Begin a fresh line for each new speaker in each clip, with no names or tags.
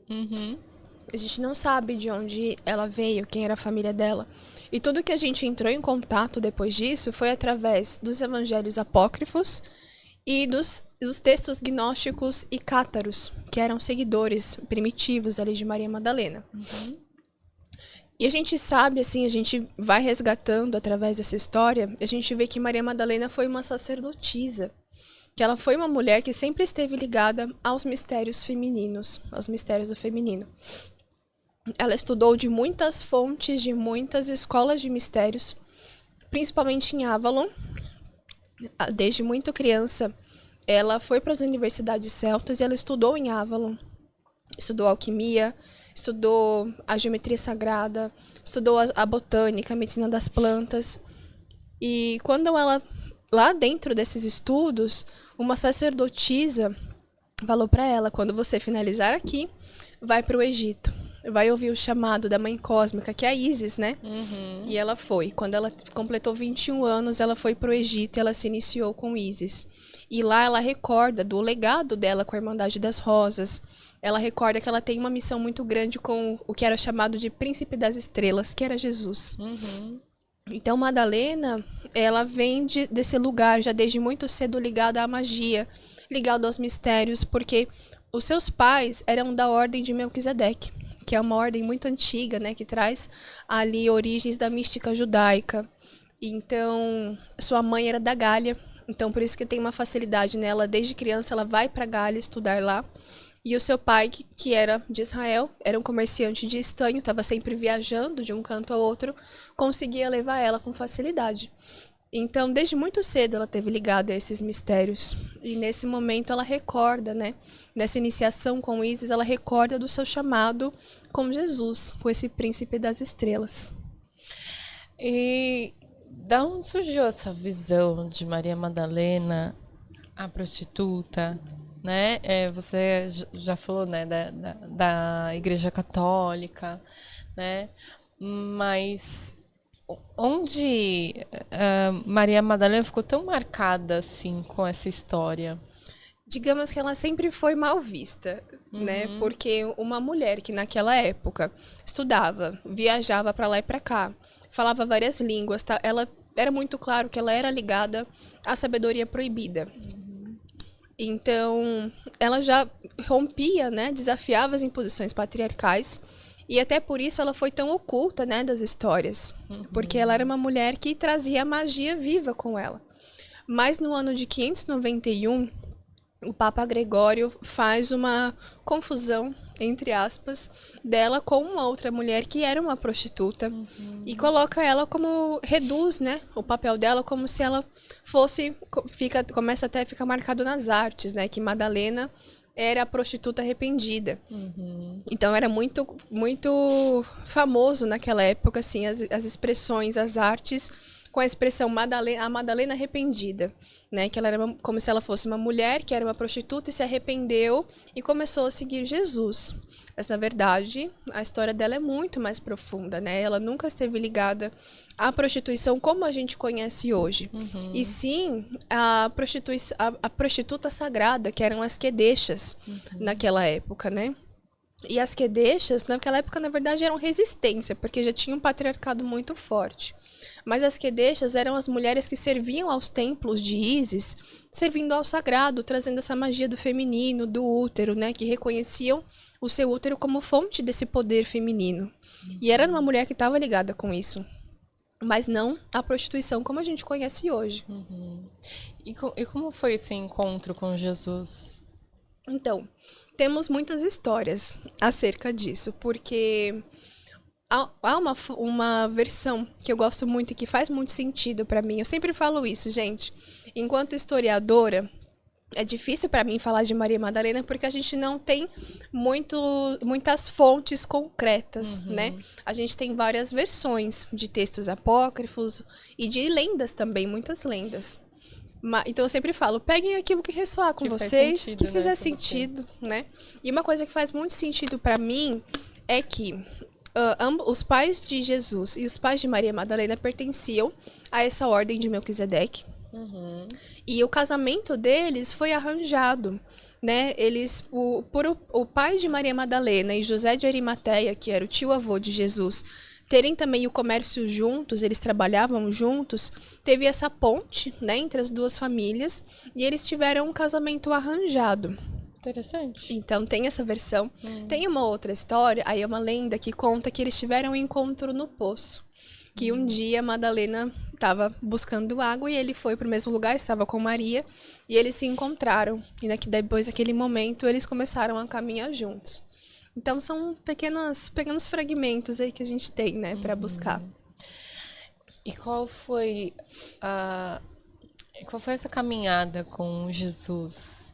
Uhum.
A gente não sabe de onde ela veio, quem era a família dela. E tudo que a gente entrou em contato depois disso foi através dos evangelhos apócrifos e dos textos gnósticos e cátaros, que eram seguidores primitivos ali de Maria Madalena.
Uhum.
E a gente sabe, assim, a gente vai resgatando através dessa história, a gente vê que Maria Madalena foi uma sacerdotisa, que ela foi uma mulher que sempre esteve ligada aos mistérios femininos, aos mistérios do feminino. Ela estudou de muitas fontes, de muitas escolas de mistérios, principalmente em Avalon. Desde muito criança, ela foi para as universidades celtas e ela estudou em Avalon. Estudou alquimia, estudou a geometria sagrada, estudou a botânica, a medicina das plantas. E quando ela, lá dentro desses estudos, uma sacerdotisa falou para ela: quando você finalizar aqui, vai para o Egito. Vai ouvir o chamado da mãe cósmica, que é a Ísis, né?
Uhum.
E ela foi. Quando ela completou 21 anos, ela foi para o Egito e ela se iniciou com Ísis. E lá ela recorda do legado dela com a Irmandade das Rosas. Ela recorda que ela tem uma missão muito grande com o que era chamado de Príncipe das Estrelas, que era Jesus.
Uhum.
Então, Madalena, ela vem desse lugar, já desde muito cedo ligada à magia, ligada aos mistérios, porque os seus pais eram da Ordem de Melquisedeque, que é uma ordem muito antiga, né, que traz ali origens da mística judaica. Então, sua mãe era da Gália, então por isso que tem uma facilidade nela, desde criança ela vai para Gália estudar lá. E o seu pai, que era de Israel, era um comerciante de estanho, estava sempre viajando de um canto ao outro, conseguia levar ela com facilidade. Então, desde muito cedo ela teve ligada a esses mistérios. E nesse momento ela recorda, né? Nessa iniciação com Ísis, ela recorda do seu chamado com Jesus, com esse príncipe das estrelas.
E da onde surgiu essa visão de Maria Madalena, a prostituta, né? Você já falou, né, da Igreja Católica, né? Mas onde Maria Madalena ficou tão marcada assim com essa história?
Digamos que ela sempre foi mal vista, né? Porque uma mulher que naquela época estudava, viajava para lá e para cá, falava várias línguas, tá? Ela era muito claro que ela era ligada à sabedoria proibida. Então, ela já rompia, né? Desafiava as imposições patriarcais. E até por isso ela foi tão oculta, né, das histórias. Porque ela era uma mulher que trazia a magia viva com ela. Mas no ano de 591, o Papa Gregório faz uma confusão, entre aspas, dela com uma outra mulher que era uma prostituta e coloca ela como, reduz, né, o papel dela como se ela fosse, começa até a ficar marcado nas artes, né, que Madalena era a prostituta arrependida. Então era muito, muito famoso naquela época, assim, as expressões, as artes com a expressão a Madalena arrependida, né? Que ela era como se ela fosse uma mulher que era uma prostituta e se arrependeu e começou a seguir Jesus. Mas, na verdade, a história dela é muito mais profunda, né? Ela nunca esteve ligada à prostituição como a gente conhece hoje. E sim, a prostituta sagrada, que eram as quedexas naquela época, né? E as quedexas, naquela época, na verdade, eram resistência, porque já tinha um patriarcado muito forte. Mas as quedexas eram as mulheres que serviam aos templos de Ísis, servindo ao sagrado, trazendo essa magia do feminino, do útero, né? Que reconheciam o seu útero como fonte desse poder feminino. E era uma mulher que estava ligada com isso. Mas não a prostituição como a gente conhece hoje.
E como foi esse encontro com Jesus?
Então, temos muitas histórias acerca disso, porque há uma versão que eu gosto muito e que faz muito sentido para mim. Eu sempre falo isso, gente. Enquanto historiadora, é difícil para mim falar de Maria Madalena porque a gente não tem muitas fontes concretas, né? A gente tem várias versões de textos apócrifos e de lendas também, muitas lendas. Então eu sempre falo, peguem aquilo que ressoar com vocês,
sentido,
que
né,
fizer
pra
sentido, né? E uma coisa que faz muito sentido para mim é que os pais de Jesus e os pais de Maria Madalena pertenciam a essa ordem de Melquisedeque. E o casamento deles foi arranjado. né, o pai de Maria Madalena e José de Arimateia, que era o tio-avô de Jesus, terem também o comércio juntos, eles trabalhavam juntos, teve essa ponte, né, entre as duas famílias, e eles tiveram um casamento arranjado.
Interessante.
Então tem essa versão. Tem uma outra história, aí é uma lenda que conta que eles tiveram um encontro no poço. Que um dia Madalena estava buscando água e ele foi para o mesmo lugar, estava com Maria, e eles se encontraram. E depois daquele momento eles começaram a caminhar juntos. Então são pequenos fragmentos aí que a gente tem, né, para buscar.
E qual foi essa caminhada com Jesus?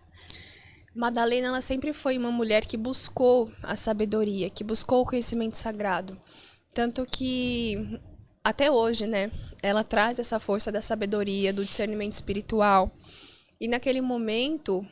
Madalena, ela sempre foi uma mulher que buscou a sabedoria, que buscou o conhecimento sagrado. Tanto que até hoje, né, ela traz essa força da sabedoria, do discernimento espiritual. E naquele momento,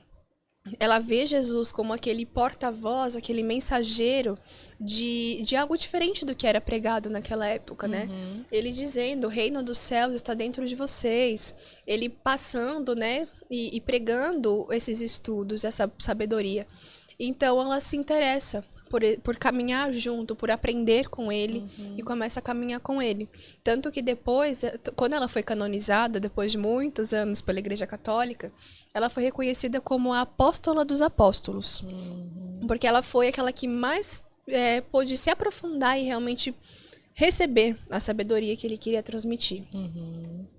ela vê Jesus como aquele porta-voz, aquele mensageiro de algo diferente do que era pregado naquela época, né? Ele dizendo, o reino dos céus está dentro de vocês. Ele passando, né? E pregando esses estudos, essa sabedoria. Então, ela se interessa por caminhar junto, por aprender com ele, e começa a caminhar com ele. Tanto que depois, quando ela foi canonizada, depois de muitos anos pela Igreja Católica, ela foi reconhecida como a apóstola dos apóstolos. Porque ela foi aquela que mais pôde se aprofundar e realmente receber a sabedoria que ele queria transmitir.